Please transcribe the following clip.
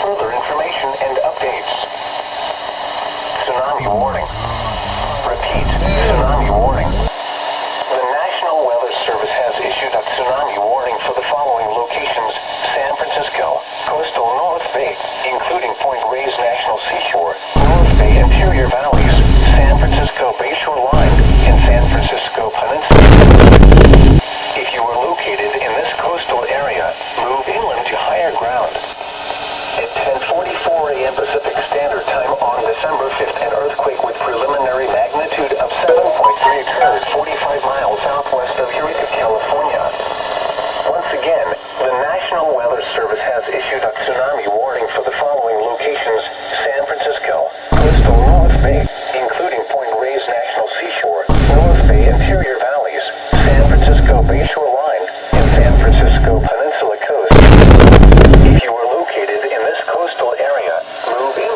further information and updates. Tsunami warning. Repeat, tsunami warning. The National Weather Service has issued a tsunami warning for the following locations: San Francisco, coastal North Bay, including Point Reyes National Seashore, North Bay interior valleys, San Francisco Bayshore Line, and San Francisco Peninsula. If you are located in this coastal area, move inland to higher ground. At 10:44 a.m. Pacific Standard Time on December 5th, an earthquake with preliminary magnitude of 7.3 occurred 45 miles southwest of Eureka, California. Once again, the National Weather Service has issued a tsunami warning for the following locations: San Francisco, coastal North Bay, including Point Reyes National Seashore, North Bay interior valleys, San Francisco Bayshore Line, and San Francisco Peninsula Coast. If you are located in this coastal area, move in